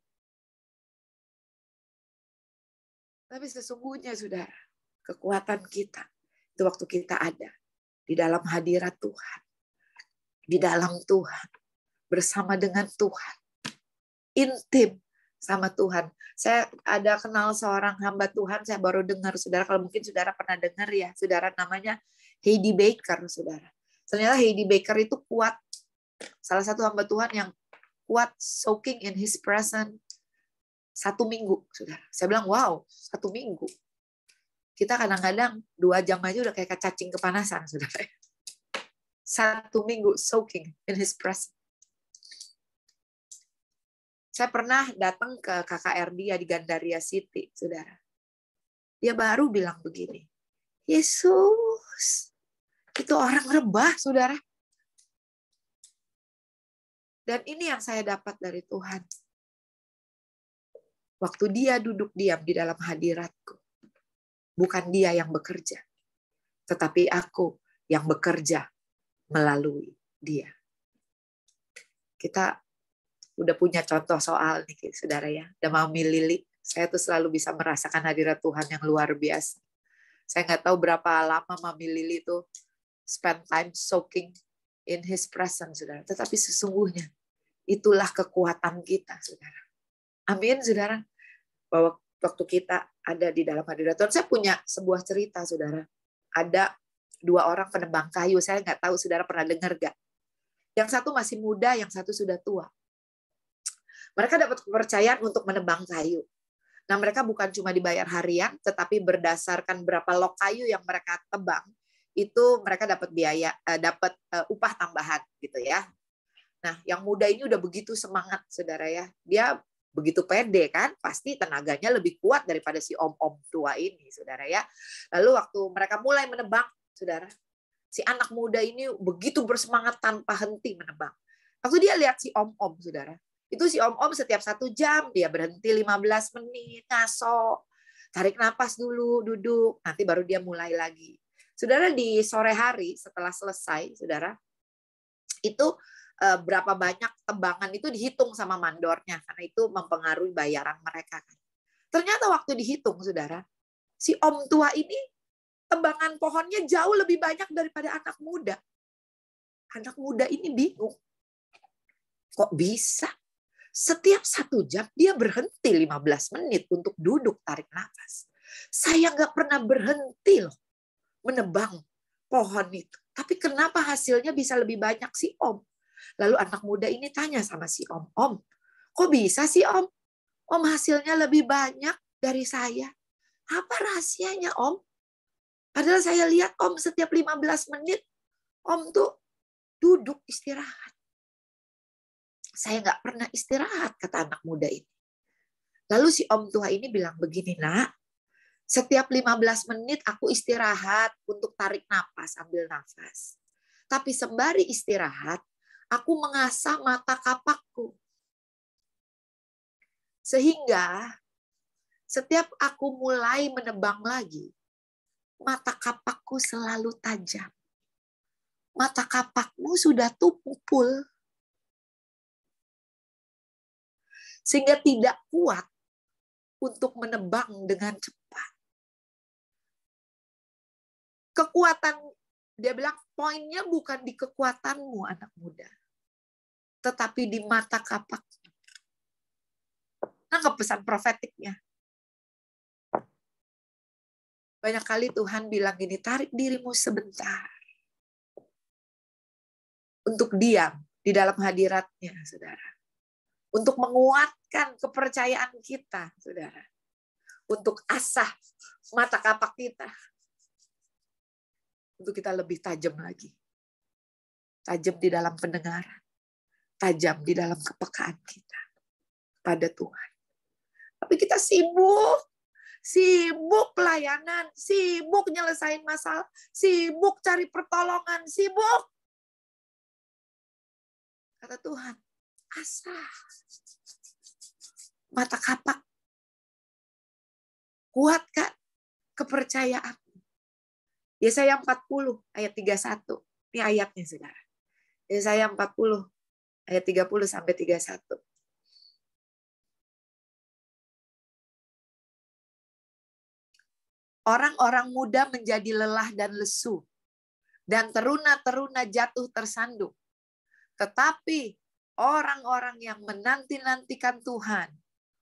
Tapi sesungguhnya, saudara, kekuatan kita itu waktu kita ada di dalam hadirat Tuhan, di dalam Tuhan, bersama dengan Tuhan, intim sama Tuhan. Saya ada kenal seorang hamba Tuhan, saya baru dengar, saudara, kalau mungkin saudara pernah dengar ya, saudara, namanya Heidi Baker, saudara. Ternyata Heidi Baker itu kuat, salah satu hamba Tuhan yang kuat soaking in His presence 1 minggu, saudara. Saya bilang, wow, 1 minggu. Kita kadang-kadang 2 jam aja udah kayak cacing kepanasan, saudara. 1 minggu soaking in His presence. Saya pernah datang ke KKR dia di Gandaria City, saudara. Dia baru bilang begini, Yesus, itu orang rebah, saudara. Dan ini yang saya dapat dari Tuhan. Waktu dia duduk diam di dalam hadiratku, bukan dia yang bekerja, tetapi aku yang bekerja melalui dia. Kita udah punya contoh soal nih, saudara ya. Dan Mami Lili, saya tuh selalu bisa merasakan hadirat Tuhan yang luar biasa. Saya nggak tahu berapa lama Mami Lili tuh spend time soaking in His presence, saudara. Tetapi sesungguhnya itulah kekuatan kita, saudara. Amin, saudara. Bahwa waktu kita ada di dalam hadirat Tuhan, saya punya sebuah cerita, saudara. Ada 2 orang penebang kayu, saya nggak tahu saudara pernah dengar nggak. Yang satu masih muda, yang satu sudah tua. Mereka dapat kepercayaan untuk menebang kayu. Nah, mereka bukan cuma dibayar harian, tetapi berdasarkan berapa lok kayu yang mereka tebang, itu mereka dapat biaya, dapat upah tambahan, gitu ya. Nah, yang muda ini udah begitu semangat, saudara ya. Dia begitu pede kan, pasti tenaganya lebih kuat daripada si om-om tua ini, saudara ya. Lalu waktu mereka mulai menebang, saudara, si anak muda ini begitu bersemangat tanpa henti menebang. Waktu dia lihat si om-om, saudara, itu si om-om setiap 1 jam dia berhenti 15 menit, ngaso, tarik napas dulu, duduk, nanti baru dia mulai lagi. Saudara, di sore hari setelah selesai, saudara, itu berapa banyak tebangan itu dihitung sama mandornya, karena itu mempengaruhi bayaran mereka. Ternyata waktu dihitung, saudara, si om tua ini tebangan pohonnya jauh lebih banyak daripada anak muda. Anak muda ini bingung. Kok bisa? Setiap 1 jam dia berhenti 15 menit untuk duduk tarik nafas. Saya nggak pernah berhenti loh menebang pohon itu. Tapi kenapa hasilnya bisa lebih banyak si om? Lalu anak muda ini tanya sama si om, "Om, kok bisa sih om? Om hasilnya lebih banyak dari saya. Apa rahasianya om? Padahal saya lihat om setiap 15 menit, om tuh duduk istirahat." Saya nggak pernah istirahat, kata anak muda ini. Lalu si om tua ini bilang begini, "Nak, setiap 15 menit aku istirahat untuk tarik napas, ambil nafas. Tapi sembari istirahat, aku mengasah mata kapakku. Sehingga setiap aku mulai menebang lagi, mata kapakku selalu tajam. Mata kapakmu sudah tumpul. Sehingga tidak kuat untuk menebang dengan cepat. Kekuatan, dia bilang, poinnya bukan di kekuatanmu anak muda, tetapi di mata kapakmu. Nangkep pesan profetiknya. Banyak kali Tuhan bilang gini, tarik dirimu sebentar untuk diam di dalam hadiratnya, saudara. Untuk menguatkan kepercayaan kita, saudara. Untuk asah mata kapak kita. Untuk kita lebih tajam lagi. Tajam di dalam pendengaran. Tajam di dalam kepekaan kita pada Tuhan. Tapi kita sibuk pelayanan, sibuk nyelesain masalah, sibuk cari pertolongan, sibuk. Kata Tuhan, asah mata kapak. Kuatkan kepercayaan. Yesaya 40 ayat 31. Ini ayatnya, saudara. Yesaya 40 ayat 30 sampai 31. Orang-orang muda menjadi lelah dan lesu, dan teruna-teruna jatuh tersandung. Tetapi orang-orang yang menanti-nantikan Tuhan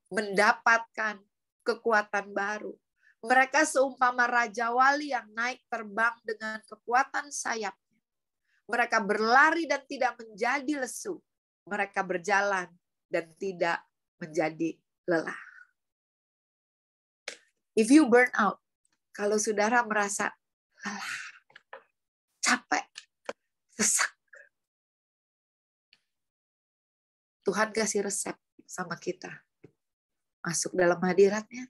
mendapatkan kekuatan baru. Mereka seumpama raja wali yang naik terbang dengan kekuatan sayapnya. Mereka berlari dan tidak menjadi lesu. Mereka berjalan dan tidak menjadi lelah. If you burn out, kalau saudara merasa lelah, capek, sesak, Tuhan kasih resep sama kita. Masuk dalam hadiratnya.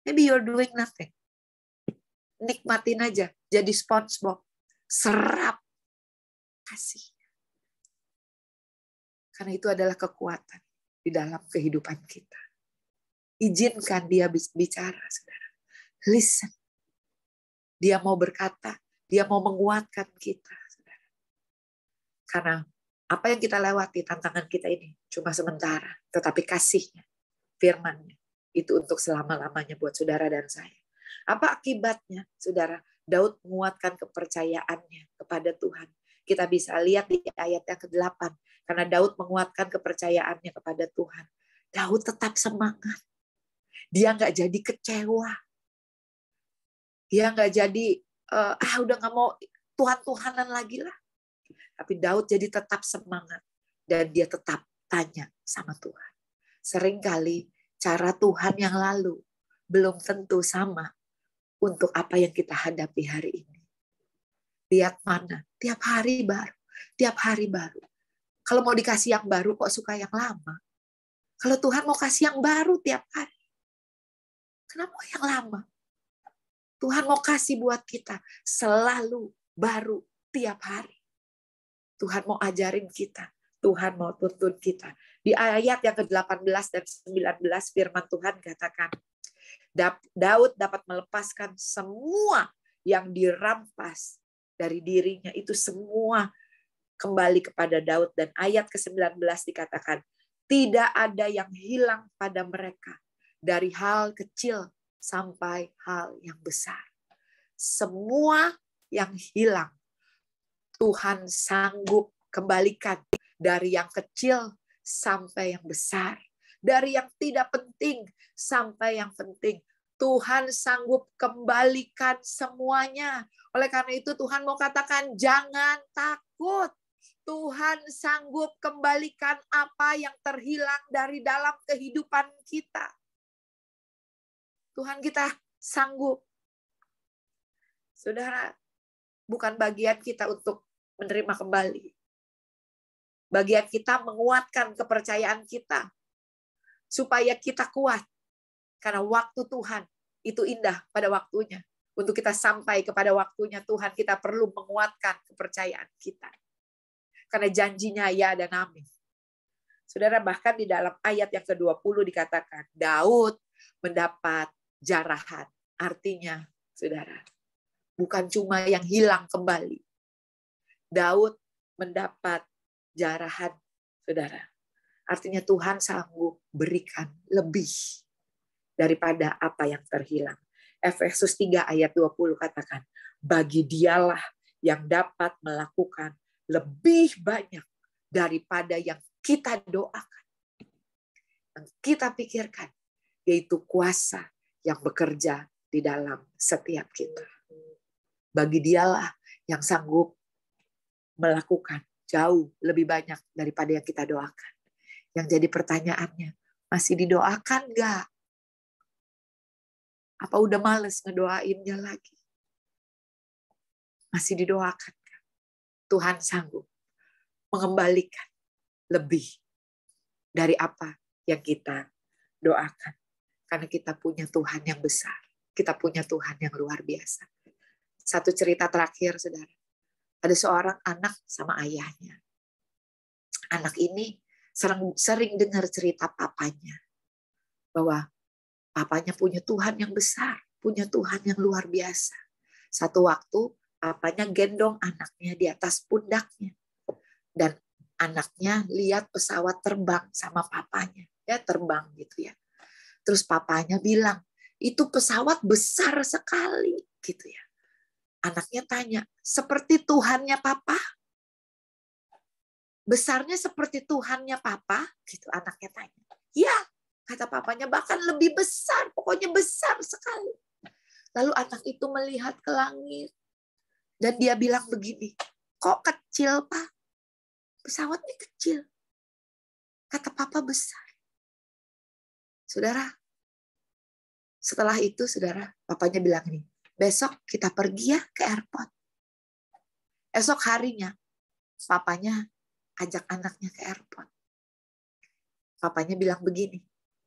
Maybe you're doing nothing. Nikmatin aja. Jadi SpongeBob. Serap. Kasih. Karena itu adalah kekuatan di dalam kehidupan kita. Izinkan dia bicara, saudara. Listen. Dia mau berkata, Dia mau menguatkan kita. Saudara. Karena apa yang kita lewati, tantangan kita ini cuma sementara. Tetapi kasihnya, firman-Nya, itu untuk selama-lamanya buat saudara dan saya. Apa akibatnya, saudara? Daud menguatkan kepercayaannya kepada Tuhan. Kita bisa lihat di ayat yang ke-8. Karena Daud menguatkan kepercayaannya kepada Tuhan. Daud tetap semangat. Dia nggak jadi kecewa. Dia nggak jadi, udah nggak mau Tuhan-Tuhanan lagi lah. Tapi Daud jadi tetap semangat. Dan dia tetap tanya sama Tuhan. Seringkali cara Tuhan yang lalu belum tentu sama untuk apa yang kita hadapi hari ini. Lihat mana, tiap hari baru. Tiap hari baru. Kalau mau dikasih yang baru kok suka yang lama. Kalau Tuhan mau kasih yang baru tiap hari. Kenapa yang lama? Tuhan mau kasih buat kita selalu baru tiap hari. Tuhan mau ajarin kita. Tuhan mau tuntun kita. Di ayat yang ke-18 dan 19 firman Tuhan katakan, Daud dapat melepaskan semua yang dirampas dari dirinya. Itu semua kembali kepada Daud. Dan ayat ke-19 dikatakan, tidak ada yang hilang pada mereka. Dari hal kecil sampai hal yang besar. Semua yang hilang, Tuhan sanggup kembalikan. Dari yang kecil sampai yang besar. Dari yang tidak penting sampai yang penting. Tuhan sanggup kembalikan semuanya. Oleh karena itu Tuhan mau katakan jangan takut. Tuhan sanggup kembalikan apa yang terhilang dari dalam kehidupan kita. Tuhan kita sanggup. Saudara, bukan bagian kita untuk menerima kembali. Bagian kita menguatkan kepercayaan kita. Supaya kita kuat. Karena waktu Tuhan itu indah pada waktunya. Untuk kita sampai kepada waktunya Tuhan, kita perlu menguatkan kepercayaan kita. Karena janjinya ya dan amin. Saudara, bahkan di dalam ayat yang ke-20 dikatakan, Daud mendapat jarahan. Artinya, saudara, bukan cuma yang hilang kembali. Daud mendapat jarahan, saudara. Artinya Tuhan sanggup berikan lebih daripada apa yang terhilang. Efesus 3 ayat 20 katakan, bagi dialah yang dapat melakukan lebih banyak daripada yang kita doakan, yang kita pikirkan, yaitu kuasa yang bekerja di dalam setiap kita. Bagi dialah yang sanggup melakukan jauh lebih banyak daripada yang kita doakan. Yang jadi pertanyaannya, masih didoakan nggak? Apa udah males ngedoainnya lagi? Masih didoakan nggak? Tuhan sanggup mengembalikan lebih dari apa yang kita doakan. Karena kita punya Tuhan yang besar. Kita punya Tuhan yang luar biasa. Satu cerita terakhir, saudara. Ada seorang anak sama ayahnya. Anak ini sering dengar cerita papanya. Bahwa papanya punya Tuhan yang besar. Punya Tuhan yang luar biasa. Satu waktu papanya gendong anaknya di atas pundaknya. Dan anaknya lihat pesawat terbang sama papanya. Ya terbang gitu ya. Terus papanya bilang, itu pesawat besar sekali. Gitu ya. Anaknya tanya, seperti Tuhannya papa? Besarnya seperti Tuhannya papa? Gitu anaknya tanya. Ya, kata papanya, bahkan lebih besar. Pokoknya besar sekali. Lalu anak itu melihat ke langit. Dan dia bilang begini, kok kecil pak? Pesawatnya kecil. Kata papa besar. Saudara, setelah itu saudara, papanya bilang ini, besok kita pergi ya ke airport. Esok harinya, papanya ajak anaknya ke airport. Papanya bilang begini,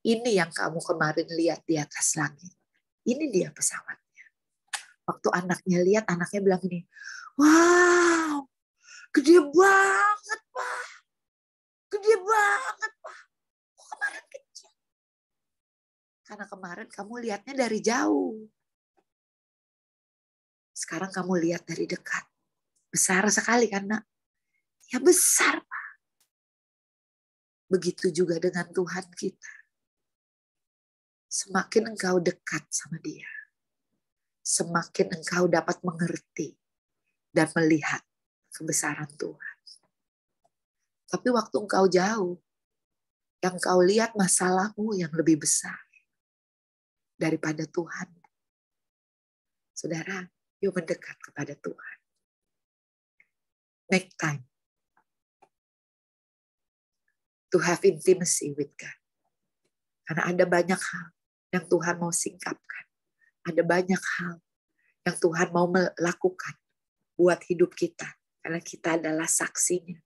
ini yang kamu kemarin lihat di atas langit. Ini dia pesawatnya. Waktu anaknya lihat, anaknya bilang gini, wow, gede banget pak. Gede banget pak. Kok kemarin kecil? Karena kemarin kamu lihatnya dari jauh. Sekarang kamu lihat dari dekat. Besar sekali kan, Nak? Ya besar, Pak. Begitu juga dengan Tuhan kita. Semakin engkau dekat sama Dia, semakin engkau dapat mengerti dan melihat kebesaran Tuhan. Tapi waktu engkau jauh, yang kau lihat masalahmu yang lebih besar daripada Tuhan. Saudara, yuk mendekat kepada Tuhan. Make time to have intimacy with God. Karena ada banyak hal yang Tuhan mau singkapkan. Ada banyak hal yang Tuhan mau melakukan buat hidup kita. Karena kita adalah saksinya.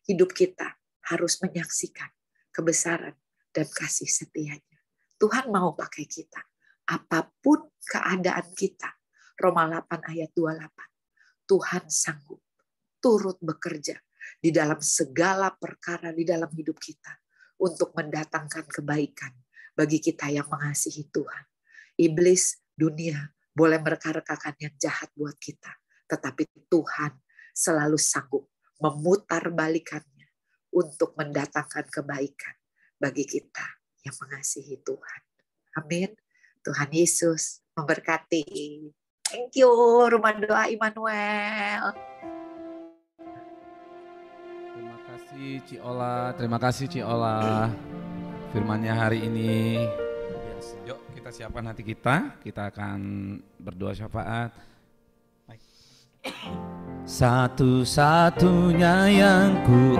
Hidup kita harus menyaksikan kebesaran dan kasih setianya. Tuhan mau pakai kita. Apapun keadaan kita. Roma 8 ayat 28. Tuhan sanggup turut bekerja di dalam segala perkara di dalam hidup kita untuk mendatangkan kebaikan bagi kita yang mengasihi Tuhan. Iblis, dunia boleh mereka-rekakan yang jahat buat kita, tetapi Tuhan selalu sanggup memutarbalikannya untuk mendatangkan kebaikan bagi kita yang mengasihi Tuhan. Amin. Tuhan Yesus memberkati. Thank you, Rumah Doa Immanuel. Terima kasih Ci Ola, terima kasih Ci Ola. Firman-Nya hari ini. Yuk kita siapkan hati kita akan berdoa syafaat. Satu-satunya yang ku